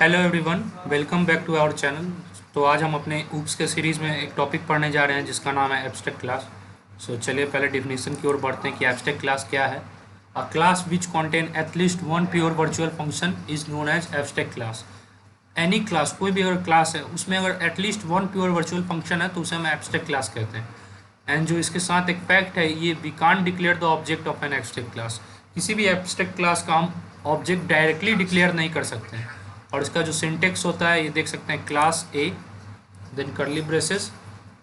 Hello everyone, welcome back to our channel. तो आज हम अपने ऊप्स के सीरीज़ में एक टॉपिक पढ़ने जा रहे हैं जिसका नाम है एब्स्ट्रैक्ट क्लास। चलिए पहले डिफिनीशन की ओर बढ़ते हैं कि एब्स्ट्रैक्ट क्लास क्या है। A class which contain at least one pure virtual function is known as abstract class. Any class, कोई भी अगर क्लास है उसमें अगर at least one pure virtual function है तो उसे हम एब्स्ट्रैक्ट क्लास कहते हैं। एंड जो इसके साथ एक फैक्ट है, ये we can't declare the object of an abstract class. किसी भी एब्स्ट्रैक्ट क्लास का हम ऑब्जेक्ट डायरेक्टली डिक्लेयर नहीं कर सकते हैं। और इसका जो सिंटेक्स होता है ये देख सकते हैं, class A then curly braces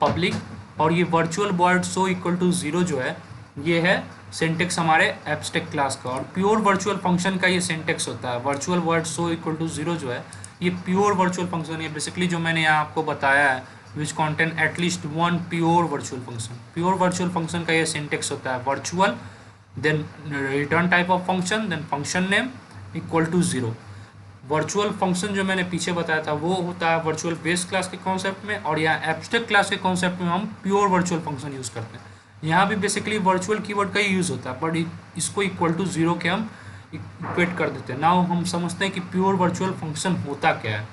public और ये virtual word so equal to zero जो है ये है सिंटेक्स हमारे एब्स्ट्रैक्ट क्लास का। और प्योर वर्चुअल फंक्शन का ये सिंटेक्स होता है, virtual word so equal to zero जो है ये प्योर वर्चुअल फंक्शन है। बेसिकली जो मैंने यहाँ आपको बताया है, which contain at least one pure virtual function. Pure virtual function का ये सिंटेक्स होता है virtual then return type of function then function name equal to zero. Virtual function जो मैंने पीछे बताया था वो होता है वर्चुअल बेस क्लास के कॉन्सेप्ट में, और यहाँ एब्स्ट्रैक्ट क्लास के कॉन्सेप्ट में हम प्योर वर्चुअल फंक्शन यूज़ करते हैं। यहाँ भी बेसिकली वर्चुअल कीवर्ड का ही यूज़ होता है, बट इसको इक्वल टू ज़ीरो के हम इक्वेट कर देते हैं। नाउ हम समझते हैं कि प्योर वर्चुअल फंक्शन होता क्या है।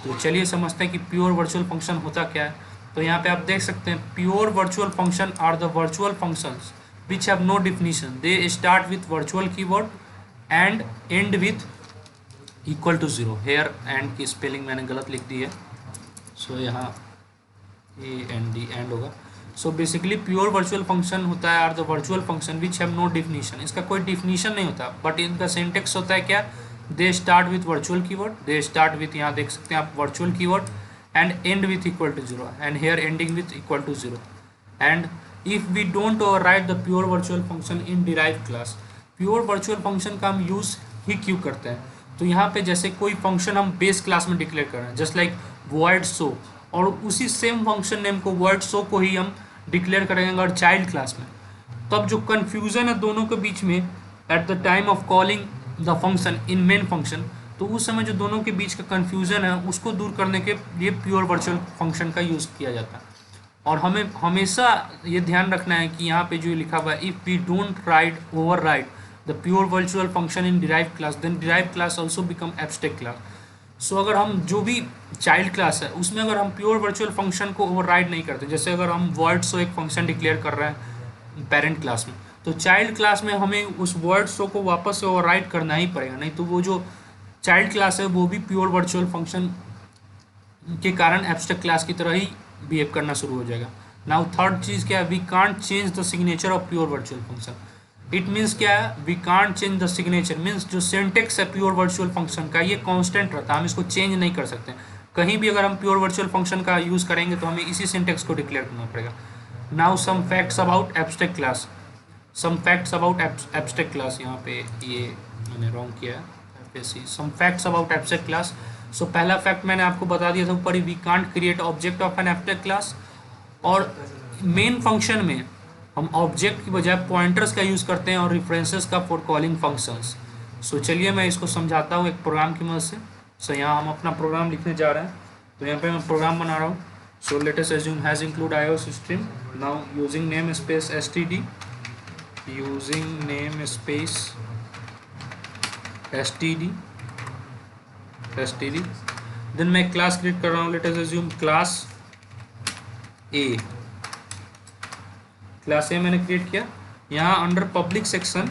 तो चलिए समझते हैं कि प्योर वर्चुअल फंक्शन होता क्या है। तो यहाँ पे आप देख सकते हैं, pure virtual function are the virtual functions which have no definition, they start with virtual keyword and end with equal to zero. Here end की स्पेलिंग मैंने गलत लिख दी है, सो यहाँ AND एंड होगा। So basically pure virtual function होता है are the virtual function which have no definition. इसका कोई डिफिनीशन नहीं होता, बट इनका सिंटेक्स होता है क्या, they start with virtual keyword, they start with, यहाँ देख सकते हैं आप, virtual keyword and end with equal to zero and here ending with equal to zero. And if we don't overwrite the pure virtual function in derived class, pure virtual function का हम use ही क्यों करते हैं। तो यहाँ पे जैसे कोई फंक्शन हम बेस क्लास में डिक्लेयर कर रहे हैं, जस्ट लाइक वर्ड शो, और उसी सेम फंक्शन नेम को वर्ड शो को ही हम डिक्लेयर करेंगे अगर चाइल्ड क्लास में, तब जो कन्फ्यूज़न है दोनों के बीच में at the time of calling the function in main function, तो उस समय जो दोनों के बीच का कन्फ्यूज़न है उसको दूर करने के लिए प्योर वर्चुअल फंक्शन का यूज़ किया जाता है। और हमें हमेशा ये ध्यान रखना है कि यहाँ पे जो लिखा हुआ है, if we don't write overwrite the pure virtual function in derived class then derived class also become abstract class. So अगर हम जो भी चाइल्ड क्लास है उसमें अगर हम प्योर वर्चुअल फंक्शन को ओवरराइड नहीं करते, जैसे अगर हम वर्ड सो एक फंक्शन डिक्लेयर कर रहे हैं पेरेंट क्लास में, तो चाइल्ड क्लास में हमें उस वर्ड सो को वापस से ओवरराइड करना ही पड़ेगा, नहीं तो वो जो चाइल्ड क्लास है वो भी प्योर वर्चुअल फंक्शन के कारण एब्स्ट्रैक्ट क्लास की तरह ही बिहेव करना शुरू हो जाएगा। नाउ थर्ड चीज़ क्या है, we can't change the signature of pure virtual function. It means क्या है, we can't change the signature, means जो सिंटेक्स है प्योर वर्चुअल फंक्शन का ये कांस्टेंट रहता है, हम इसको चेंज नहीं कर सकते। कहीं भी अगर हम प्योर वर्चुअल फंक्शन का यूज़ करेंगे तो हमें इसी सिंटेक्स को डिक्लेयर करना पड़ेगा। Now some facts about abstract class, some facts about abstract class, यहाँ पे ये मैंने रॉन्ग किया है, some facts about abstract class. So पहला फैक्ट मैंने आपको बता दिया था ऊपर ही, we can't create object of an abstract class. और मेन फंक्शन में हम ऑब्जेक्ट की बजाय पॉइंटर्स का यूज़ करते हैं और रेफरेंसेस का फॉर कॉलिंग फंक्शंस। सो चलिए मैं इसको समझाता हूँ एक प्रोग्राम की मदद से। सो यहाँ हम अपना प्रोग्राम लिखने जा रहे हैं, तो यहाँ पे मैं प्रोग्राम बना रहा हूँ। So let us assume hash include iOS stream, now using name space std, using name space std, then मैं क्लास क्रिएट कर रहा हूँ, let us assume class A. Class A मैंने क्रिएट किया। यहाँ अंडर पब्लिक सेक्शन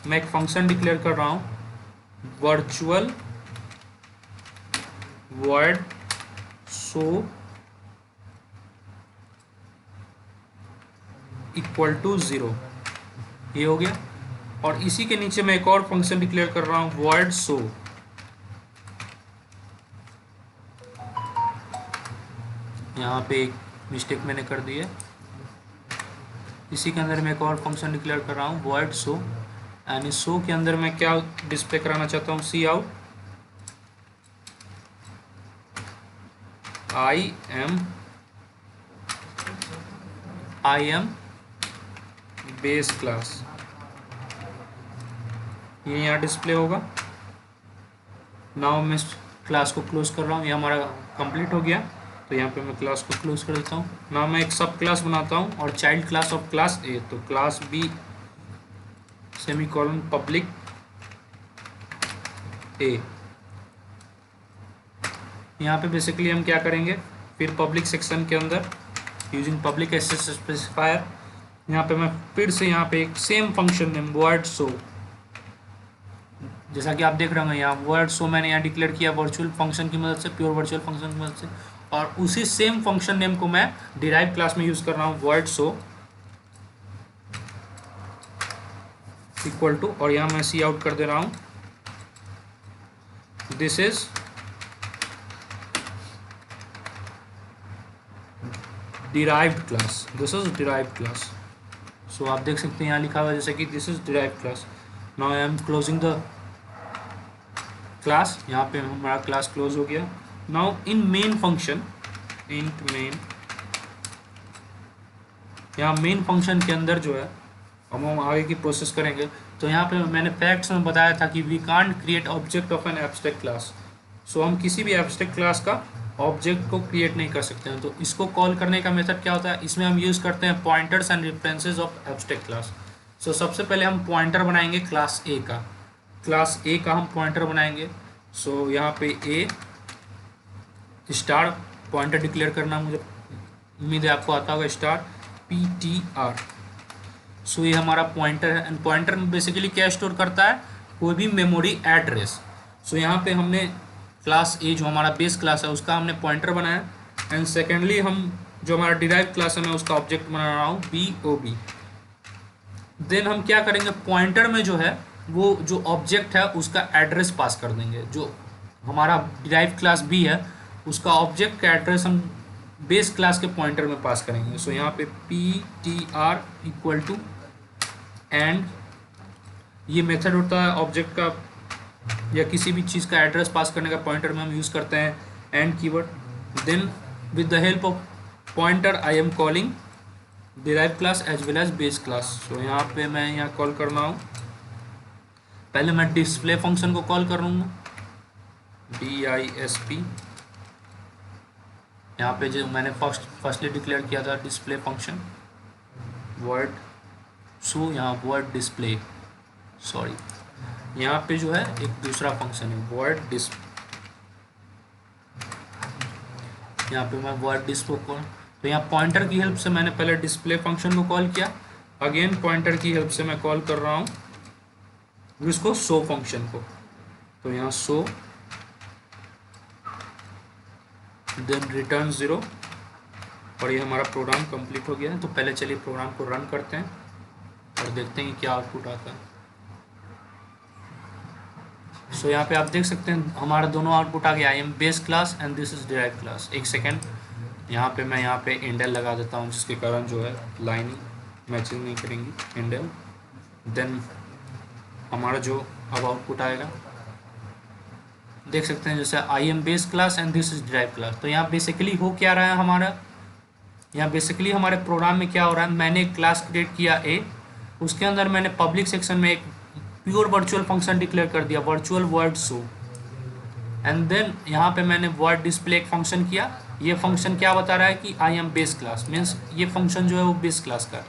मैं एक function declare कर रहा हूँ, virtual word show equal to zero, ये हो गया। और इसी के नीचे मैं एक और फंक्शन डिक्लेयर कर रहा हूँ, वर्ड शो। यहाँ पे एक मिस्टेक मैंने कर दी है, इसी के अंदर मैं एक और फंक्शन डिक्लेयर कर रहा हूँ, वर्ड शो। एंड इस शो के अंदर मैं क्या डिस्प्ले कराना चाहता हूँ, c out I am base class, ये यहाँ डिस्प्ले होगा। नाउ मैं क्लास को क्लोज कर रहा हूँ, ये हमारा कंप्लीट हो गया। तो यहाँ पे मैं क्लास को क्लोज कर देता हूँ। नाउ मैं एक सब क्लास बनाता हूँ और चाइल्ड क्लास ऑफ क्लास ए, तो क्लास बी सेमीकोलन पब्लिक ए। यहाँ पे बेसिकली हम क्या करेंगे, फिर पब्लिक सेक्शन के अंदर यूजिंग पब्लिक एक्सेस स्पेसिफायर, यहाँ पे मैं फिर से यहाँ पे एक same function name word show, जैसा कि आप देख रहे होंगे यहाँ वर्ड शो मैंने यहाँ डिक्लेयर किया वर्चुअल फंक्शन की मदद से, प्योर वर्चुअल फंक्शन की मदद से, और उसी सेम फंक्शन नेम को मैं डिराइव क्लास में यूज़ कर रहा हूँ वर्ड शो इक्वल टू, और यहाँ मैं सी आउट कर दे रहा हूँ this is derived class, this is derived class. So आप देख सकते हैं यहाँ लिखा हुआ है जैसे कि this is derived class. Now I am closing the class, यहाँ पे हमारा क्लास क्लोज हो गया। Now in main function, int main, यहाँ मेन फंक्शन के अंदर जो है हम आगे की प्रोसेस करेंगे। तो यहाँ पे मैंने फैक्ट्स में बताया था कि we can't create object of an abstract class. So हम किसी भी एब्स्ट्रैक्ट क्लास का ऑब्जेक्ट को क्रिएट नहीं कर सकते हैं। तो इसको कॉल करने का मेथड क्या होता है, इसमें हम यूज़ करते हैं pointers and references of abstract class. So सबसे पहले हम पॉइंटर बनाएंगे क्लास ए का, क्लास ए का हम पॉइंटर बनाएंगे। सो यहाँ पे ए स्टार पॉइंटर डिक्लेयर करना, मुझे उम्मीद है आपको आता होगा, स्टार PTR। सो ये हमारा पॉइंटर है, एंड पॉइंटर में बेसिकली क्या स्टोर करता है, कोई भी मेमोरी एड्रेस। सो यहाँ पे हमने क्लास ए जो हमारा बेस क्लास है उसका हमने पॉइंटर बनाया, एंड सेकेंडली हम जो हमारा डिराइव क्लास है मैं उसका ऑब्जेक्ट बना रहा हूँ BOB। देन हम क्या करेंगे, पॉइंटर में जो है वो जो ऑब्जेक्ट है उसका एड्रेस पास कर देंगे, जो हमारा डिराइव क्लास B है उसका ऑब्जेक्ट का एड्रेस हम बेस क्लास के पॉइंटर में पास करेंगे। सो यहाँ पे PTR इक्वल टू एंड, ये मेथड होता है ऑब्जेक्ट का या किसी भी चीज़ का एड्रेस पास करने का पॉइंटर में हम यूज़ करते हैं and keyword. Then with the help of pointer I am calling derive class as well as base class. So यहाँ पे मैं यहाँ कॉल कर रहा हूँ, पहले मैं डिस्प्ले फंक्शन को कॉल कर लूँगा DISP। यहाँ पे जो मैंने फर्स्टली डिक्लेयर किया था डिस्प्ले फंक्शन वर्ड शो, यहाँ वर्ड डिस्प्ले, सॉरी यहाँ पे जो है एक दूसरा फंक्शन है वर्ड डिस्प्ले, यहाँ पे मैं वर्ड डिस्प्ले को, तो यहाँ पॉइंटर की हेल्प से मैंने पहले डिस्प्ले फंक्शन को कॉल किया, अगेन पॉइंटर की हेल्प से मैं कॉल कर रहा हूँ इसको शो फंक्शन को। तो यहाँ शो देन रिटर्न 0, और ये हमारा प्रोग्राम कंप्लीट हो गया है। तो पहले चलिए प्रोग्राम को रन करते हैं और देखते हैं कि क्या आउटपुट आता है। सो यहाँ पे आप देख सकते हैं हमारा दोनों आउटपुट आ गया, आई am base class and this is derive class. एक सेकेंड, यहाँ पे मैं यहाँ पे इंडेल लगा देता हूँ जिसके कारण जो है लाइन मैचिंग नहीं करेंगी इंडेल। देन हमारा जो अब आउटपुट आएगा देख सकते हैं जैसे आई am base class and this is derive class. तो यहाँ बेसिकली हो क्या रहा है हमारा, यहाँ बेसिकली हमारे प्रोग्राम में क्या हो रहा है, मैंने एक क्लास क्रिएट किया ए, उसके अंदर मैंने पब्लिक सेक्शन में एक प्योर वर्चुअल फंक्शन डिक्लेयर कर दिया virtual word show, and then यहाँ पे मैंने वर्ड डिस्प्ले एक फंक्शन किया। ये फंक्शन क्या बता रहा है कि आई एम बेस क्लास, मीन्स ये फंक्शन जो है वो बेस क्लास का।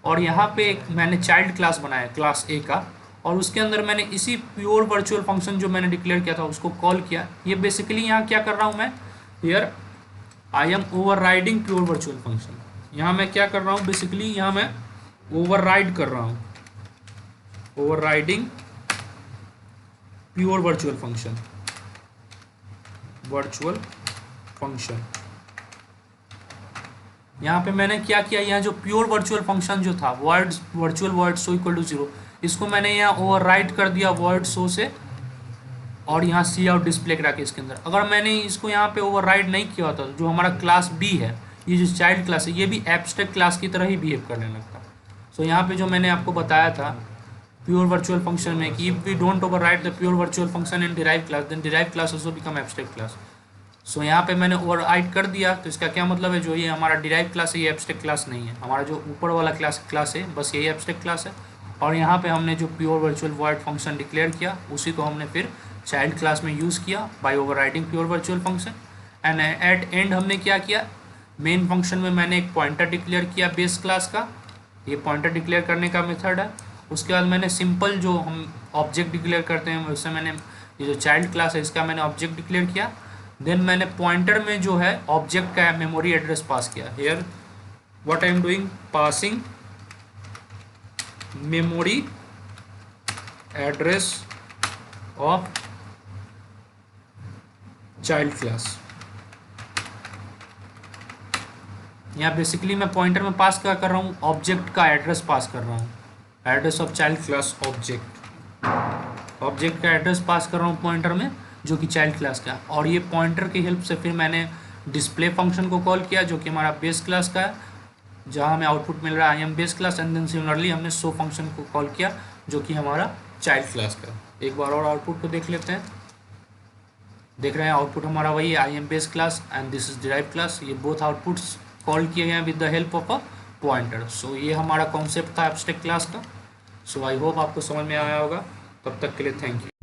और यहाँ पे एक मैंने चाइल्ड क्लास बनाया क्लास ए का, और उसके अंदर मैंने इसी प्योर वर्चुअल फंक्शन जो मैंने डिक्लेयर किया था उसको कॉल किया। ये बेसिकली यहाँ क्या कर रहा हूँ मैं, here I am overriding pure virtual function. यहाँ मैं क्या कर रहा हूँ, बेसिकली यहाँ मैं ओवरराइड कर रहा हूँ, overriding pure virtual function, virtual function. यहाँ पे मैंने क्या किया, यहाँ जो प्योर वर्चुअल फंक्शन जो था word virtual word show equal to 0, इसको मैंने यहाँ ओवरराइड कर दिया वर्ड शो से, और यहाँ सी आउट डिस्प्ले करा के इसके अंदर। अगर मैंने इसको यहाँ पे ओवरराइड नहीं किया होता, जो हमारा क्लास B है, ये जो चाइल्ड क्लास है, ये भी एब्स्ट्रैक्ट क्लास की तरह ही बिहेव करने लगता। सो यहाँ पे जो मैंने आपको बताया था प्योर वर्चुअल फंक्शन में कि if we don't override the pure virtual function in derive class then derive class also become abstract class. So यहाँ पे मैंने ओवरराइड कर दिया, तो इसका क्या मतलब है, जो ये हमारा डिराइव क्लास है ये एब्स्ट्रैक्ट क्लास नहीं है, हमारा जो ऊपर वाला क्लास है बस यही एब्स्ट्रैक्ट क्लास है। और यहाँ पे हमने जो pure virtual word function declare किया उसी को हमने फिर चाइल्ड क्लास में यूज़ किया by overriding pure virtual function. And at end हमने क्या किया, मेन फंक्शन में मैंने एक पॉइंटर डिक्लेयर किया बेस क्लास का, ये पॉइंटर डिक्लेयर करने का मेथड है। उसके बाद मैंने सिंपल जो हम ऑब्जेक्ट डिक्लेयर करते हैं वैसे मैंने ये जो चाइल्ड क्लास है इसका मैंने ऑब्जेक्ट डिक्लेयर किया। देन मैंने पॉइंटर में जो है ऑब्जेक्ट का मेमोरी एड्रेस पास किया। Here what I am doing, passing memory address of child class. यहाँ बेसिकली मैं पॉइंटर में पास क्या कर रहा हूँ, ऑब्जेक्ट का एड्रेस पास कर रहा हूँ, address of child class object का एड्रेस पास कर रहा हूँ पॉइंटर में, जो कि चाइल्ड क्लास का है। और ये पॉइंटर की हेल्प से फिर मैंने डिस्प्ले फंक्शन को कॉल किया, जो कि हमारा बेस क्लास का है, जहाँ हमें आउटपुट मिल रहा है I am base class. And then similarly हमने शो फंक्शन को कॉल किया, जो कि हमारा चाइल्ड क्लास का है। एक बार और आउटपुट को देख लेते हैं। देख रहे हैं आउटपुट हमारा वही है, I am base class and this is derived class. ये बोथ आउटपुट्स कॉल किए गए हैं with the help of a pointer. So ये हमारा कॉन्सेप्ट था एब्स्ट्रैक्ट क्लास का। सो आई होप आपको समझ में आया होगा। तब तक के लिए थैंक यू।